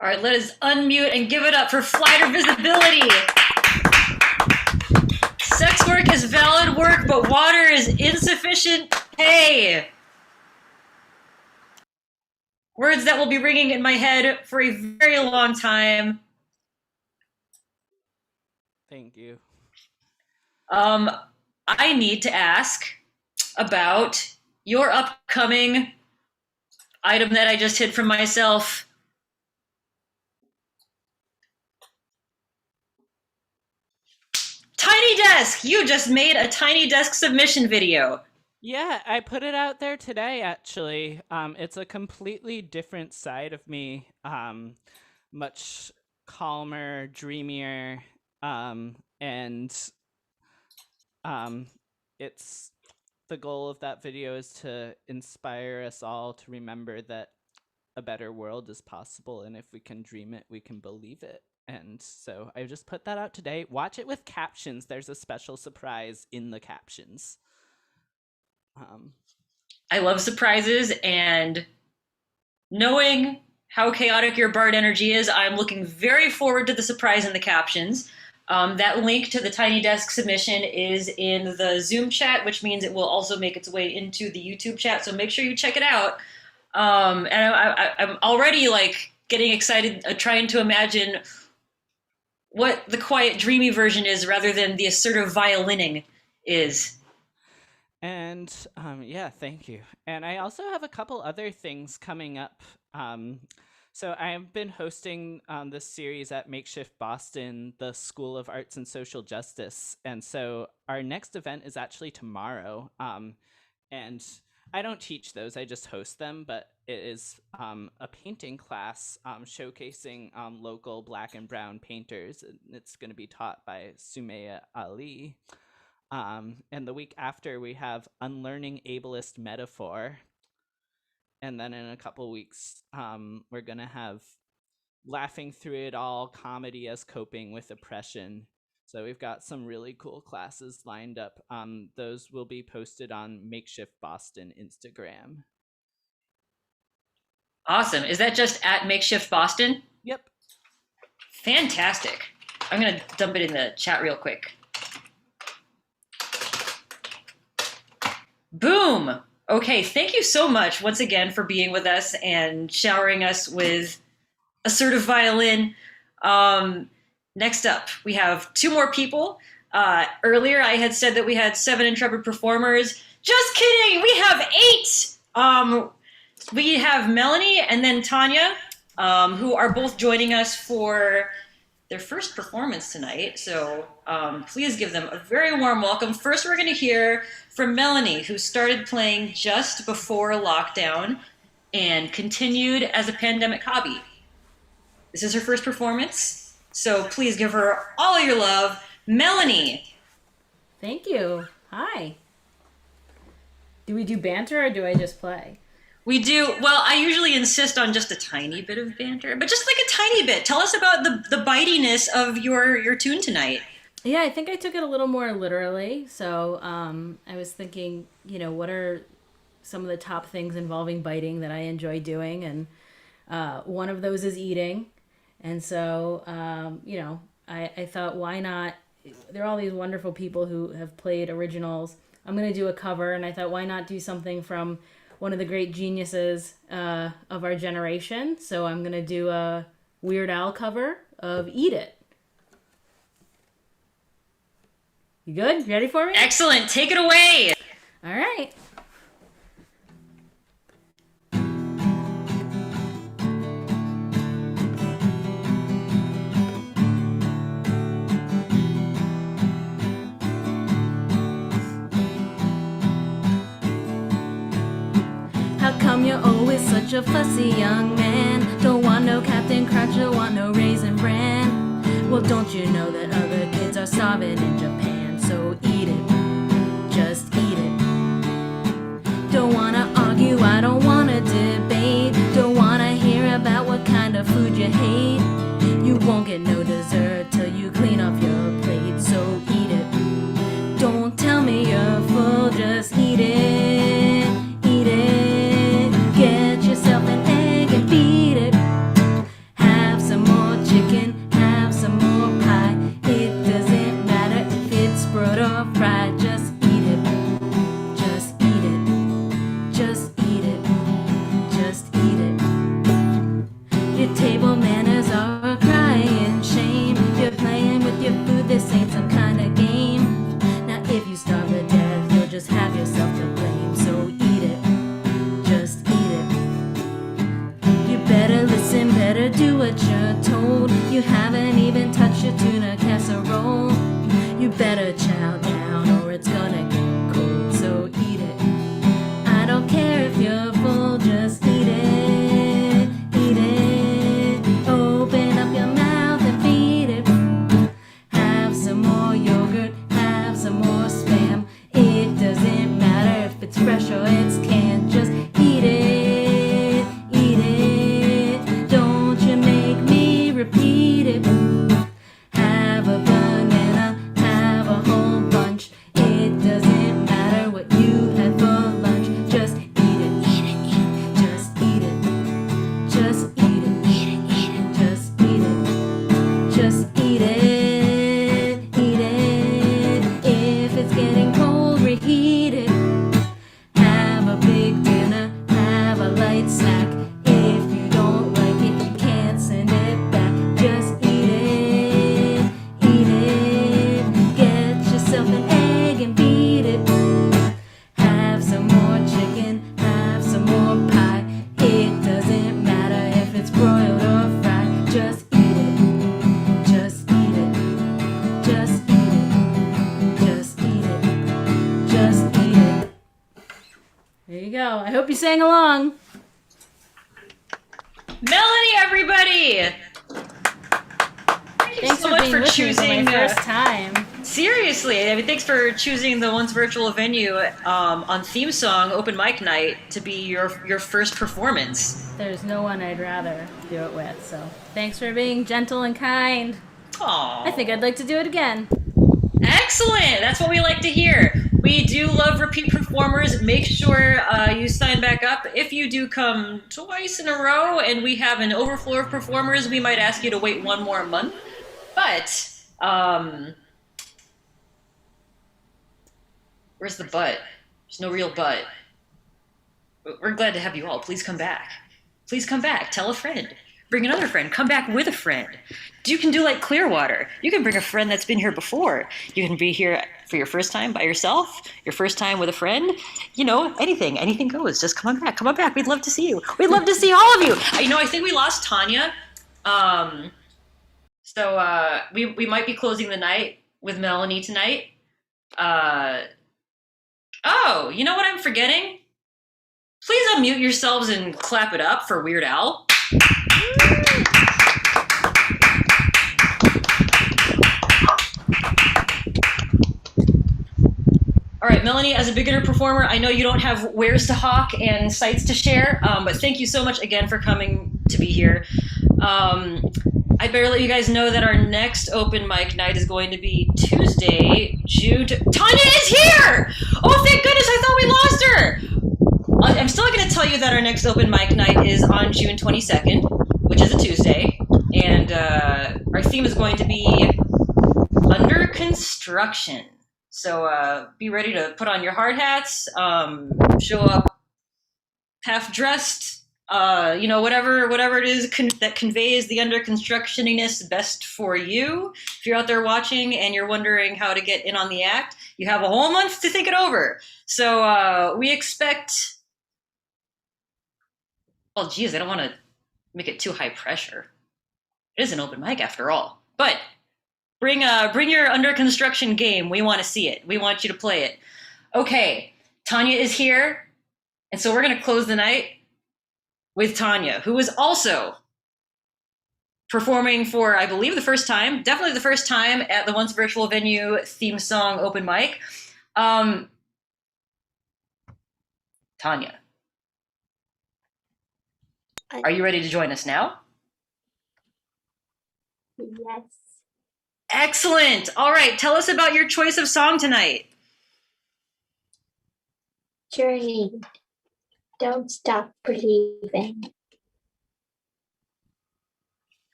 All right, let us unmute and give it up for Flighter Visibility. Sex work is valid work, but water is insufficient pay. Words that will be ringing in my head for a very long time. Thank you. I need to ask about your upcoming item that I just hid from myself. Tiny Desk! You just made a Tiny Desk submission video. Yeah, I put it out there today, actually. It's a completely different side of me. Much calmer, dreamier, and it's the goal of that video is to inspire us all to remember that a better world is possible, and if we can dream it, we can believe it. And so I just put that out today. Watch it with captions. There's a special surprise in the captions. I love surprises, and knowing how chaotic your Bard energy is, I'm looking very forward to the surprise in the captions. That link to the Tiny Desk submission is in the Zoom chat, which means it will also make its way into the YouTube chat, so make sure you check it out. And I'm already like getting excited, trying to imagine what the quiet, dreamy version is rather than the assertive violining is. And yeah, thank you. And I also have a couple other things coming up. So I have been hosting this series at Makeshift Boston, the School of Arts and Social Justice. And so our next event is actually tomorrow. And I don't teach those, I just host them, but it is a painting class showcasing local Black and brown painters. And it's going to be taught by Sumaya Ali. And the week after, we have Unlearning Ableist Metaphor. And then in a couple weeks, we're going to have Laughing Through It All, Comedy as Coping with Oppression. So we've got some really cool classes lined up. Those will be posted on Makeshift Boston Instagram. Awesome. Is that just at Makeshift Boston? Yep. Fantastic. I'm going to dump it in the chat real quick. Boom. Okay, thank you so much once again for being with us and showering us with assertive violin. Next up, we have 2 more people. Earlier, I had said that we had 7 intrepid performers. Just kidding, we have 8. We have Melanie and then Tanya, who are both joining us for their first performance tonight. So please give them a very warm welcome. First, we're going to hear from Melanie, who started playing just before lockdown and continued as a pandemic hobby. This is her first performance, so please give her all your love. Melanie. Thank you. Hi. Do we do banter or do I just play? We do, well, I usually insist on just a tiny bit of banter, but just like a tiny bit. Tell us about the bitiness of your tune tonight. Yeah, I think I took it a little more literally. So I was thinking, what are some of the top things involving biting that I enjoy doing? And one of those is eating. And so, I thought, why not? There are all these wonderful people who have played originals. I'm going to do a cover, and I thought, why not do something from one of the great geniuses of our generation? So I'm going to do a Weird Al cover of Eat It. You good? You ready for me? Excellent. Take it away. All right. How come you're always such a fussy young man? Don't want no Captain Crunch, don't want no Raisin Bran. Well, don't you know that other kids are starving in Japan? So eat it, just eat it. Don't wanna argue, I don't wanna debate. Don't wanna hear about what kind of food you hate. You won't get no dessert till you clean off your plate. So eat it. Don't tell me you're full, just eat it. Eat it. Get yourself an egg and beat it. Have some more chicken, have some more pie. It doesn't matter if it's broiled or fried. Just eat it. Just eat it. Just eat it. Just eat it. Your table manners are a crying shame. You're playing with your food, this ain't some kind of game. Now if you starve to death, you'll just have yourself to blame. So eat it. Just eat it. You better listen, better do what you're told. You haven't even touched your tuna casserole. You better chow down or it's gonna get cold. So eat it. I don't care if you're full, just eat it. Eat it. Open up your mouth and feed it. Have some more yogurt, have some more spam. It doesn't matter if it's fresh or it's canned. Just eat it. Eat it. Don't you make me repeat it. Have I hope you sang along. Melanie, everybody! Thanks so for much being for with me for choosing my first time. Seriously, I mean, thanks for choosing the Once Virtual Venue on Theme Song Open Mic Night to be your first performance. There's no one I'd rather do it with, so thanks for being gentle and kind. Aww. I think I'd like to do it again. Excellent! That's what we like to hear. We do love repeat performers. Make sure you sign back up. If you do come twice in a row and we have an overflow of performers, we might ask you to wait one more month. But, where's the but? There's no real but. We're glad to have you all. Please come back. Please come back. Tell a friend. Bring another friend. Come back with a friend. You can do like Clearwater. You can bring a friend that's been here before. You can be here for your first time by yourself, your first time with a friend. You know, anything. Anything goes. Just come on back. Come on back. We'd love to see you. We'd love to see all of you. You know, I think we lost Tanya. So we might be closing the night with Melanie tonight. Oh, you know what I'm forgetting? Please unmute yourselves and clap it up for Weird Al. All right, Melanie, as a beginner performer, I know you don't have wares to hawk and sites to share, but thank you so much again for coming to be here. I better let you guys know that our next open mic night is going to be Tuesday, June... Tanya is here! Oh, thank goodness, I thought we lost her! I'm still going to tell you that our next open mic night is on June 22nd, which is a Tuesday, and our theme is going to be under construction. So be ready to put on your hard hats, show up half dressed, you know, whatever it is that conveys the under constructioniness best for you. If you're out there watching and you're wondering how to get in on the act, you have a whole month to think it over. So we expect... Well, geez, I don't want to make it too high pressure. It is an open mic after all. But bring your under construction game. We want to see it. We want you to play it. Okay, Tanya is here. And so we're going to close the night with Tanya, who is also performing for, I believe, the first time, definitely the first time at the Once Virtual Venue theme song open mic. Tanya, are you ready to join us now? Yes. Excellent. All right, tell us about your choice of song tonight. Journey. Don't stop believing.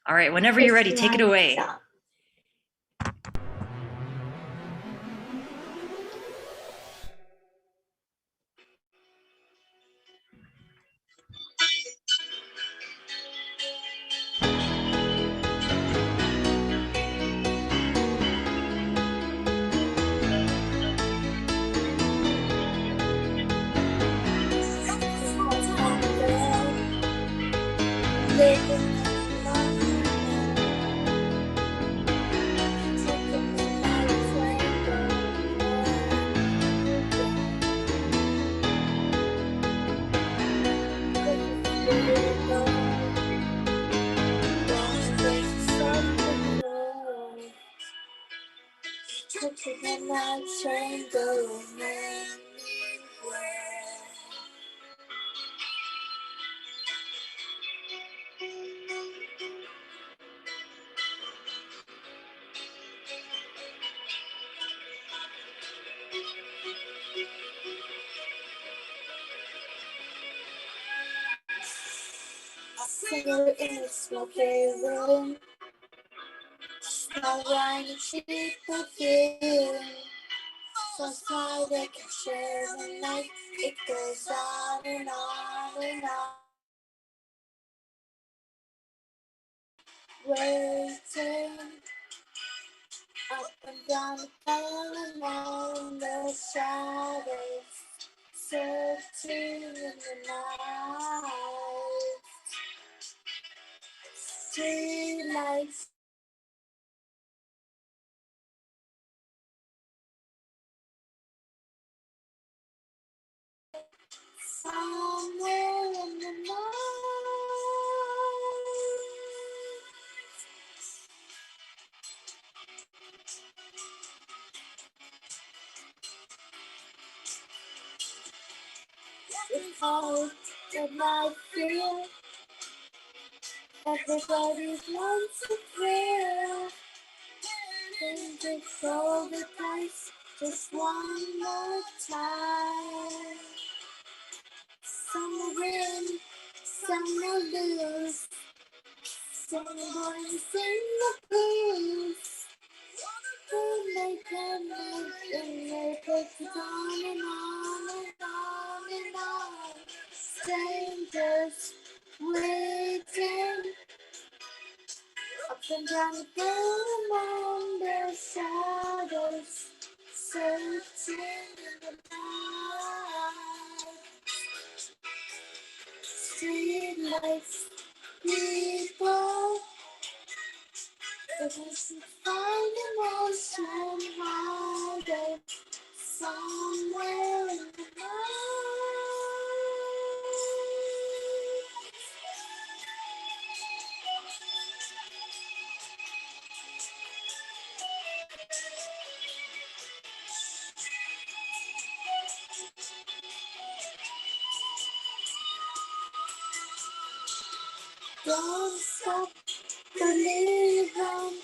All right, whenever you're ready, take it away. Song. Single in a smoky room, small wine and cheap perfume. So small they can share the night. It goes on and on and on. Waiting up and down the pale and on the shadows, searching in the night. Street lights. somewhere in the night. It's hard that my fear. Everybody wants a thrill. Then just roll the dice just one more time. Some will win, some will lose. Some are going to sing the blues. Then they can live in their places on and on and on and on. Strangers waiting up and down the road among their shadows, searching in the night. Street lights, people, the voices find emotion hiding somewhere in the night. Don't stop believing.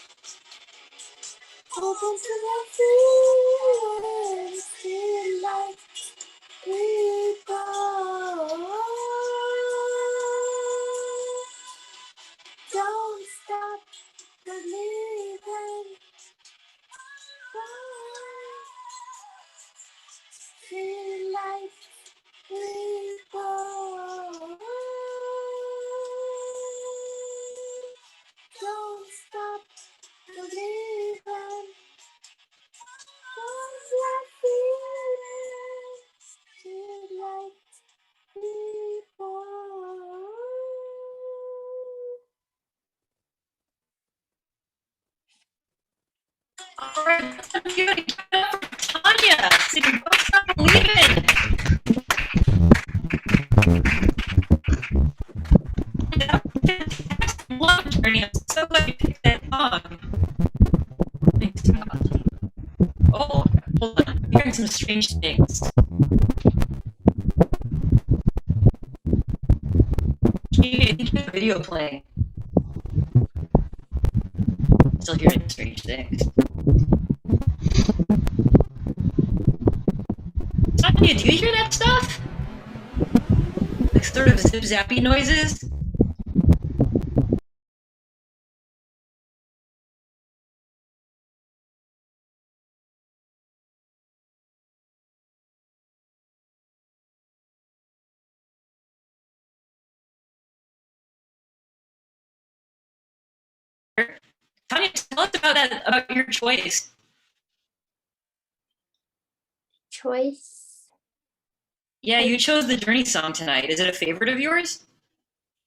Open to the feelings. Feel like people. Don't stop believing. Feel like people. Don't stop believing. Don't stop feeling. Feel like people. All right, that's a good. Give it up for Tanya singing "Don't Stop Believing." Love Journey. I'm so glad you picked that song. Thanks, God. Oh, hold on. I'm hearing some strange things. I think there's a video playing. Still hearing strange things. Tanya, do you hear that stuff? Like sort of zip zappy noises? Tanya, tell us about that, about your choice. Choice? Yeah, you chose the Journey song tonight. Is it a favorite of yours?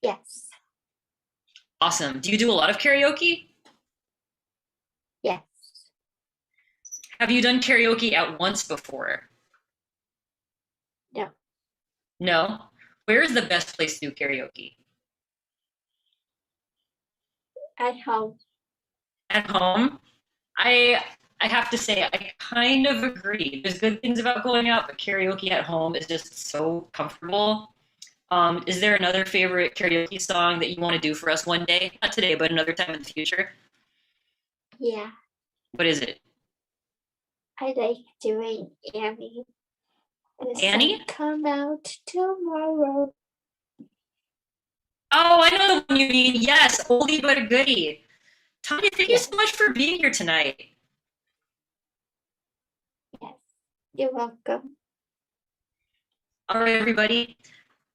Yes. Awesome. Do you do a lot of karaoke? Yes. Have you done karaoke at once before? No. No? Where is the best place to do karaoke? At home. At home? I have to say, I kind of agree. There's good things about going out, but karaoke at home is just so comfortable. Is there another favorite karaoke song that you want to do for us one day? Not today, but another time in the future? Yeah. What is it? I like doing Annie. The Annie? sun come out tomorrow. Oh, I know the one you mean. Yes, oldie but a goodie. Tanya, thank you so much for being here tonight. Yes. You're welcome. All right, everybody.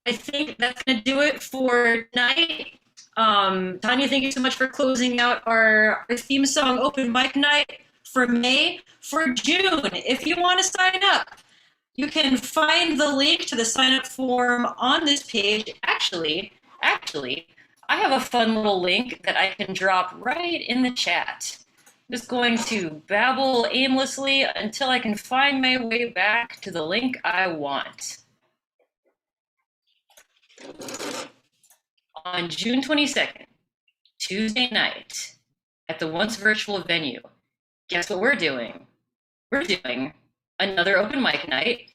I think that's going to do it for tonight. Tanya, thank you so much for closing out our theme song open mic night for May. For June, if you want to sign up, you can find the link to the sign up form on this page. Actually, I have a fun little link that I can drop right in the chat. I'm just going to babble aimlessly until I can find my way back to the link I want. On June 22nd, Tuesday night, at the once virtual venue, guess what we're doing? We're doing another open mic night,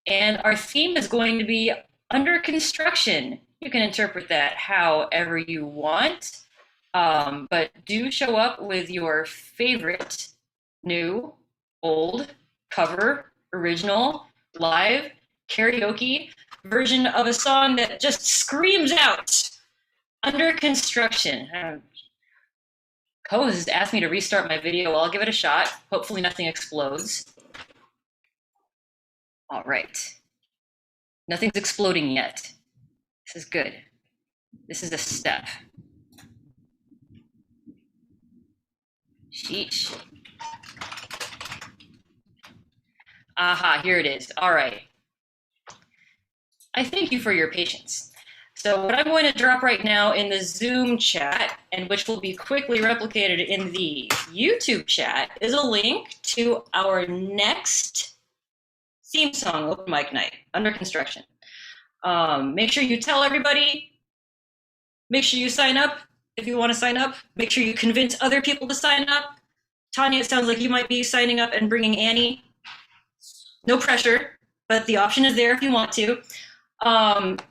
and our theme is going to be under construction. You can interpret that however you want, but do show up with your favorite new, old, cover, original, live, karaoke version of a song that just screams out under construction. Co-host asked me to restart my video. I'll give it a shot. Hopefully nothing explodes. All right. Nothing's exploding yet. This is good. This is a step. Sheesh. Aha, here it is. All right. I thank you for your patience. So what I'm going to drop right now in the Zoom chat, and which will be quickly replicated in the YouTube chat, is a link to our next theme song, Open Mic Night, under construction. Make sure you tell everybody. Make sure you sign up if you want to sign up. Make sure you convince other people to sign up. Tanya, it sounds like you might be signing up and bringing Annie. No pressure, but the option is there if you want to.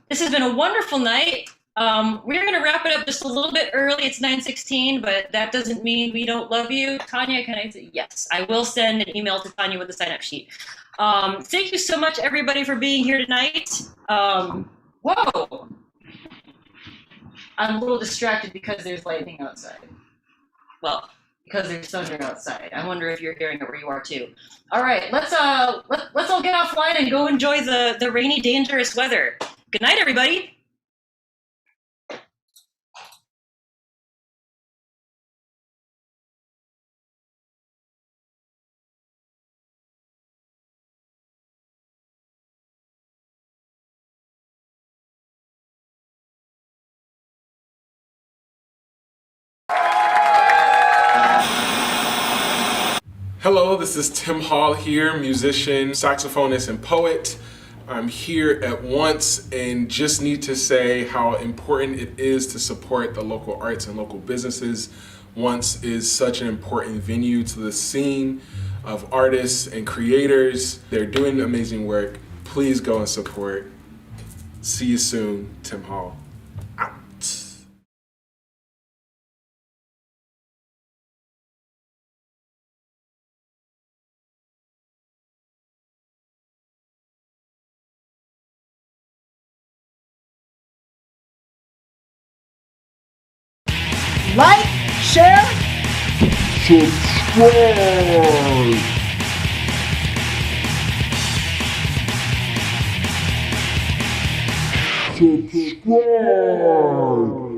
This has been a wonderful night. We're going to wrap it up just a little bit early. It's 9:16, but that doesn't mean we don't love you. Tanya, can I say yes? I will send an email to Tanya with the sign-up sheet. Thank you so much, everybody, for being here tonight. Whoa. I'm a little distracted because there's lightning outside. Well, because there's thunder outside. I wonder if you're hearing it where you are too. All right, let's all get offline and go enjoy the rainy, dangerous weather. Good night, everybody. Hello, this is Tim Hall here, musician, saxophonist, and poet. I'm here at Once and just need to say how important it is to support the local arts and local businesses. Once is such an important venue to the scene of artists and creators. They're doing amazing work. Please go and support. See you soon, Tim Hall. Out. Like, share, subscribe. Subscribe.